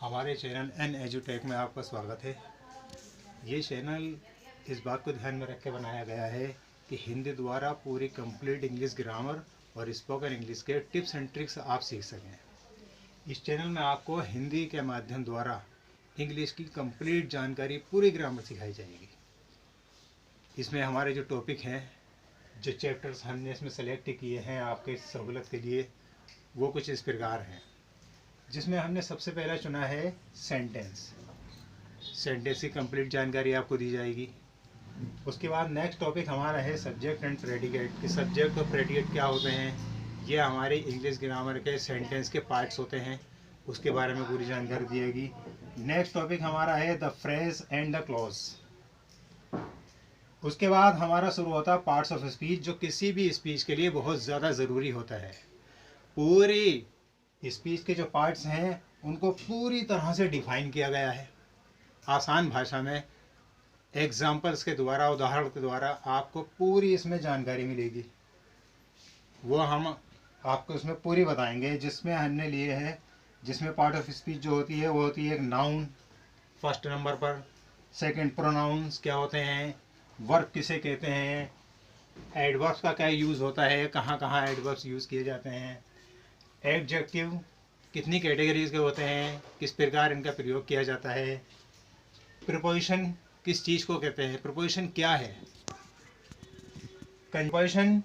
हमारे channel N एजुटेक में आपका स्वागत है। ये चैनल इस बात को ध्यान में रख के बनाया गया है कि हिंदी द्वारा पूरी कंप्लीट इंग्लिश ग्रामर और स्पोकन इंग्लिश के टिप्स एंड ट्रिक्स आप सीख सकें। इस चैनल में आपको हिंदी के माध्यम द्वारा इंग्लिश की कंप्लीट जानकारी, पूरी ग्रामर सिखाई जाएगी। इसमें हमारे जो टॉपिक हैं, जो चैप्टर्स हमने इसमें सेलेक्ट किए हैं आपके सहूलत के लिए, वो कुछ इस प्रकार हैं। जिसमें हमने सबसे पहला चुना है सेंटेंस की कंप्लीट जानकारी आपको दी जाएगी। उसके बाद नेक्स्ट टॉपिक हमारा है सब्जेक्ट एंड प्रेडिकेट कि सब्जेक्ट और प्रेडिकेट क्या होते हैं। ये हमारे इंग्लिश ग्रामर के सेंटेंस के पार्ट्स होते हैं, उसके बारे में पूरी जानकारी दी जाएगी। नेक्स्ट टॉपिक हमारा है the phrase and the clause. उसके बाद हमारा शुरू होता है पार्ट्स ऑफ स्पीच, जो किसी भी स्पीच के लिए बहुत ज़्यादा ज़रूरी होता है। पूरी स्पीच के जो पार्ट्स हैं उनको पूरी तरह से डिफाइन किया गया है, आसान भाषा में एग्जाम्पल्स के द्वारा, उदाहरण के द्वारा आपको पूरी इसमें जानकारी मिलेगी। वो हम आपको इसमें पूरी बताएंगे। जिसमें हमने लिए है, जिसमें पार्ट ऑफ स्पीच जो होती है वो होती है एक नाउन फर्स्ट नंबर पर, सेकंड प्रोनाउंस क्या होते हैं, वर्ब किसे कहते हैं, एडवर्ब्स का क्या यूज़ होता है, कहाँ कहाँ एडवर्ब्स यूज़ किए जाते हैं, एडजेक्टिव कितनी कैटेगरीज के होते हैं, किस प्रकार इनका प्रयोग किया जाता है, प्रीपोजिशन किस चीज़ को कहते हैं, प्रीपोजिशन क्या है, कंपोजिशन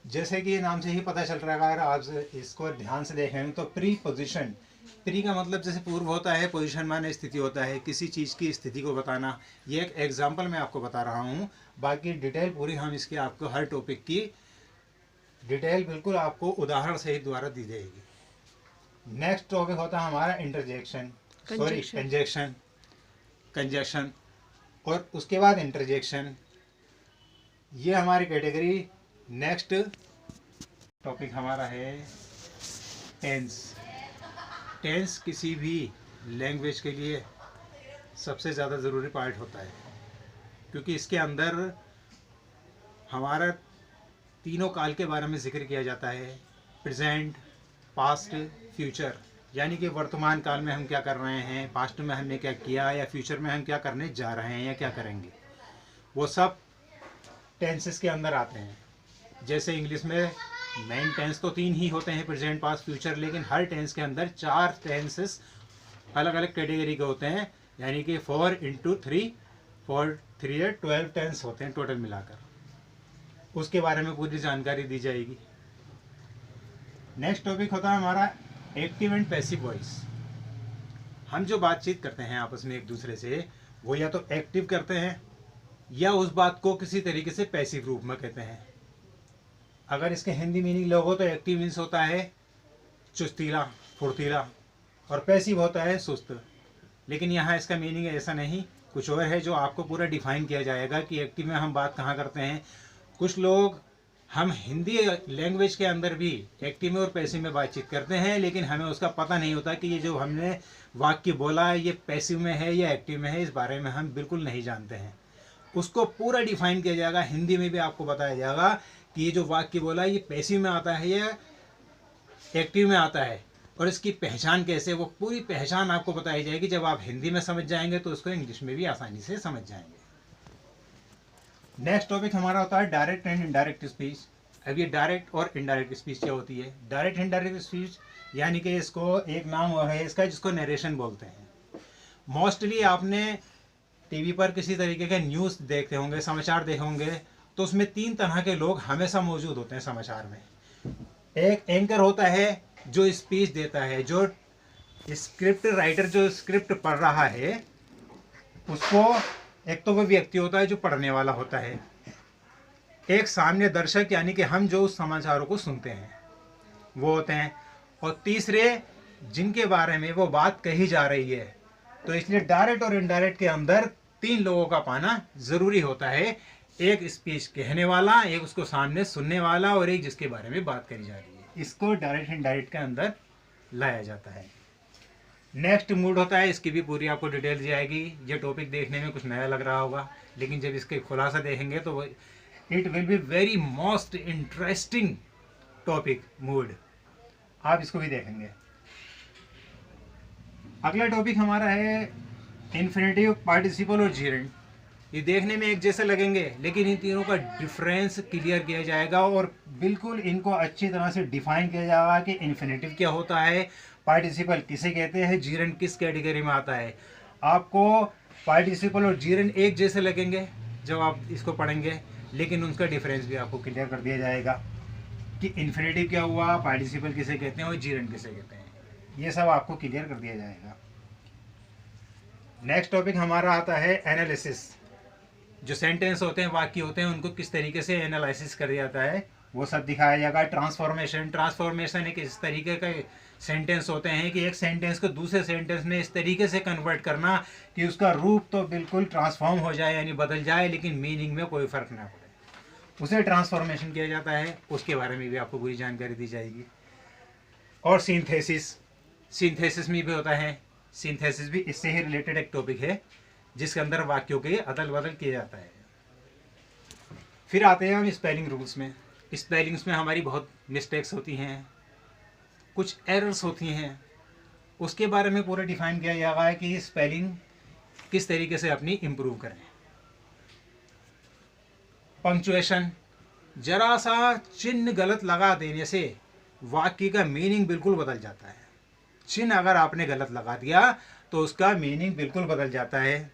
जैसे कि नाम से ही पता चल रहा है, अगर आप इसको ध्यान से देखें तो प्रीपोजिशन, प्री का मतलब जैसे पूर्व होता है, पोजीशन माने स्थिति होता है, किसी चीज़ की स्थिति को बताना। ये एक एग्जाम्पल मैं आपको बता रहा हूँ, बाकी डिटेल पूरी हम इसकी आपको हर टॉपिक की डिटेल बिल्कुल आपको उदाहरण सहित द्वारा दी जाएगी। नेक्स्ट टॉपिक होता है हमारा कंजक्शन और उसके बाद इंटरजेक्शन। ये हमारी कैटेगरी। नेक्स्ट टॉपिक हमारा है टेंस किसी भी लैंग्वेज के लिए सबसे ज़्यादा ज़रूरी पार्ट होता है, क्योंकि इसके अंदर हमारा तीनों काल के बारे में जिक्र किया जाता है, प्रेजेंट, पास्ट, फ्यूचर। यानी कि वर्तमान काल में हम क्या कर रहे हैं, पास्ट में हमने क्या किया, या फ्यूचर में हम क्या करने जा रहे हैं या क्या करेंगे, वो सब टेंसेस के अंदर आते हैं। जैसे इंग्लिश में मेन टेंस तो 3 ही होते हैं, प्रेजेंट, पास्ट, फ्यूचर, लेकिन हर टेंस के अंदर 4 टेंसेस अलग अलग कैटेगरी के होते हैं। यानी कि 4 × 3 4 3 12 टेंस होते हैं टोटल मिलाकर। उसके बारे में पूरी जानकारी दी जाएगी। नेक्स्ट टॉपिक होता है हमारा एक्टिव एंड पैसिव वॉइस। हम जो बातचीत करते हैं आपस में एक दूसरे से, वो या तो एक्टिव करते हैं या उस बात को किसी तरीके से पैसिव रूप में कहते हैं। अगर इसके हिंदी मीनिंग लोगो तो एक्टिव मीन्स होता है चुस्तीला, फुर्तीला, और पैसिव होता है सुस्त। लेकिन यहाँ इसका मीनिंग ऐसा नहीं, कुछ और है जो आपको पूरा डिफाइन किया जाएगा कि एक्टिव में हम बात कहाँ करते हैं। कुछ लोग हम हिंदी लैंग्वेज के अंदर भी एक्टिव में और पैसिव में बातचीत करते हैं, लेकिन हमें उसका पता नहीं होता कि ये जो हमने वाक्य बोला है ये पैसिव में है या एक्टिव में है। इस बारे में हम बिल्कुल नहीं जानते हैं। उसको पूरा डिफाइन किया जाएगा, हिंदी में भी आपको बताया जाएगा कि ये जो वाक्य बोला है ये पैसिव में आता है या एक्टिव में आता है, और इसकी पहचान कैसे, वो पूरी पहचान आपको बताई जाएगी। जब आप हिंदी में समझ जाएंगे तो उसको इंग्लिश में भी आसानी से समझ जाएंगे। नेक्स्ट टॉपिक हमारा होता है डायरेक्ट एंड इनडायरेक्ट स्पीच। अब ये डायरेक्ट और इनडायरेक्ट स्पीच क्या होती है। डायरेक्ट इनडायरेक्ट स्पीच यानी कि इसको एक नाम और है इसका, जिसको नरेशन बोलते हैं। मोस्टली आपने टीवी पर किसी तरीके के न्यूज़ देखते होंगे, समाचार देखे होंगे, तो उसमें 3 तरह के लोग हमेशा मौजूद होते हैं समाचार में। एक एंकर होता है जो स्पीच देता है, जो स्क्रिप्ट राइटर जो स्क्रिप्ट पढ़ रहा है उसको, एक तो वो व्यक्ति होता है जो पढ़ने वाला होता है, एक सामने दर्शक यानी कि हम जो उस समाचारों को सुनते हैं वो होते हैं, और तीसरे जिनके बारे में वो बात कही जा रही है। तो इसलिए डायरेक्ट और इनडायरेक्ट के अंदर 3 लोगों का पाना ज़रूरी होता है। एक स्पीच कहने वाला, एक उसको सामने सुनने वाला, और एक जिसके बारे में बात करी जा रही है। इसको डायरेक्ट इनडायरेक्ट के अंदर लाया जाता है। नेक्स्ट मूड होता है, इसकी भी पूरी आपको डिटेल दी जाएगी। ये टॉपिक देखने में कुछ नया लग रहा होगा, लेकिन जब इसके खुलासा देखेंगे तो it will be very most interesting topic. Mood आप इसको भी देखेंगे। अगला टॉपिक हमारा है इन्फिनेटिव, पार्टिसिपल और जीरेंड। ये देखने में एक जैसे लगेंगे, लेकिन इन तीनों का डिफरेंस क्लियर किया जाएगा और बिल्कुल इनको अच्छी तरह से डिफाइन किया जाएगा कि इन्फिनेटिव क्या होता है, पार्टिसिपल किसे कहते हैं, जीरेंड किस कैटेगरी में आता है। आपको पार्टिसिपल और जीरेंड एक जैसे लगेंगे जब आप इसको पढ़ेंगे, लेकिन उनका डिफरेंस भी आपको क्लियर कर दिया जाएगा कि इन्फिनेटिव क्या हुआ, पार्टिसिपल किसे कहते हैं और जीरेंड किसे कहते हैं। ये सब आपको क्लियर कर दिया जाएगा। नेक्स्ट टॉपिक हमारा आता है एनालिसिस। जो सेंटेंस होते हैं, वाक्य होते हैं, उनको किस तरीके से एनालिसिस कर दिया जाता है वो सब दिखाया जाएगा। ट्रांसफॉर्मेशन, ट्रांसफॉर्मेशन एक इस तरीके का सेंटेंस होते हैं कि एक सेंटेंस को दूसरे सेंटेंस में इस तरीके से कन्वर्ट करना कि उसका रूप तो बिल्कुल ट्रांसफॉर्म हो जाए यानी बदल जाए, लेकिन मीनिंग में कोई फर्क ना पड़े, उसे ट्रांसफॉर्मेशन किया जाता है। उसके बारे में भी आपको पूरी जानकारी दी जाएगी। और सिंथेसिस, सिंथेसिस में भी होता है। सिंथेसिस भी इससे ही रिलेटेड एक टॉपिक है जिसके अंदर वाक्यों के अदल बदल किया जाता है। फिर आते हैं हम स्पेलिंग रूल्स में। स्पेलिंग्स में हमारी बहुत मिस्टेक्स होती हैं, कुछ एरर्स होती हैं, उसके बारे में पूरा डिफाइन किया जाएगा है कि स्पेलिंग किस तरीके से अपनी इम्प्रूव करें। पंक्चुएशन, जरा सा चिन्ह गलत लगा देने से वाक्य का मीनिंग बिल्कुल बदल जाता है। चिन्ह अगर आपने गलत लगा दिया तो उसका मीनिंग बिल्कुल बदल जाता है,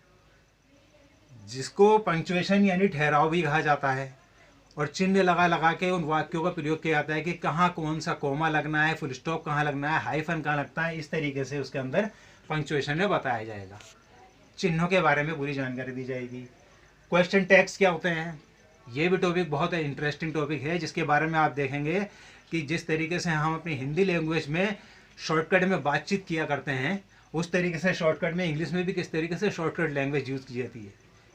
जिसको पंक्चुएशन यानी ठहराव भी कहा जाता है। और चिन्ह लगा लगा के उन वाक्यों का प्रयोग किया जाता है कि कहाँ कौन सा कोमा लगना है, फुल स्टॉप कहाँ लगना है, हाइफन कहाँ लगता है, इस तरीके से उसके अंदर पंक्चुएशन में बताया जाएगा। चिन्हों के बारे में पूरी जानकारी दी जाएगी। क्वेश्चन टैग्स क्या होते हैं, ये भी टॉपिक बहुत इंटरेस्टिंग टॉपिक है, जिसके बारे में आप देखेंगे कि जिस तरीके से हम अपनी हिंदी लैंग्वेज में शॉर्टकट में बातचीत किया करते हैं, उस तरीके से शॉर्टकट में इंग्लिश में भी किस तरीके से शॉर्टकट लैंग्वेज यूज़ की जाती है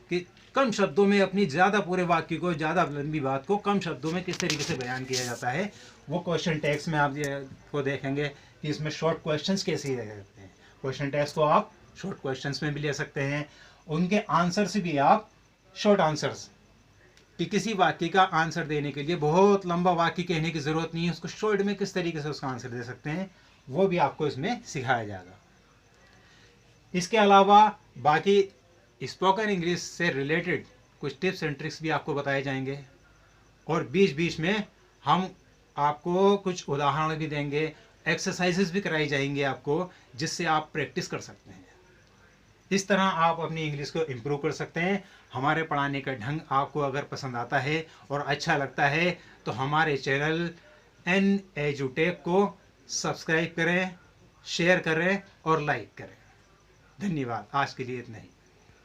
कि कम शब्दों में अपनी ज़्यादा पूरे वाक्य को, ज़्यादा लंबी बात को कम शब्दों में किस तरीके से बयान किया जाता है। वो क्वेश्चन टैग्स में आप को देखेंगे कि इसमें शॉर्ट क्वेश्चंस कैसे रह सकते हैं। क्वेश्चन टैग्स को आप शॉर्ट क्वेश्चंस में भी ले सकते हैं, उनके आंसर्स भी आप शॉर्ट आंसर्स, कि किसी वाक्य का आंसर देने के लिए बहुत लंबा वाक्य कहने की ज़रूरत नहीं है, उसको शॉर्ट में किस तरीके से उसका आंसर दे सकते हैं, वो भी आपको इसमें सिखाया जाएगा। इसके अलावा बाकी स्पोकन इंग्लिश से रिलेटेड कुछ टिप्स एंड ट्रिक्स भी आपको बताए जाएंगे और बीच बीच में हम आपको कुछ उदाहरण भी देंगे, एक्सरसाइजेस भी कराई जाएंगे आपको, जिससे आप प्रैक्टिस कर सकते हैं। इस तरह आप अपनी इंग्लिश को इम्प्रूव कर सकते हैं। हमारे पढ़ाने का ढंग आपको अगर पसंद आता है और अच्छा लगता है तो हमारे चैनल एन एजुटेक को सब्सक्राइब करें, शेयर करें और लाइक करें। धन्यवाद। आज के लिए इतना ही।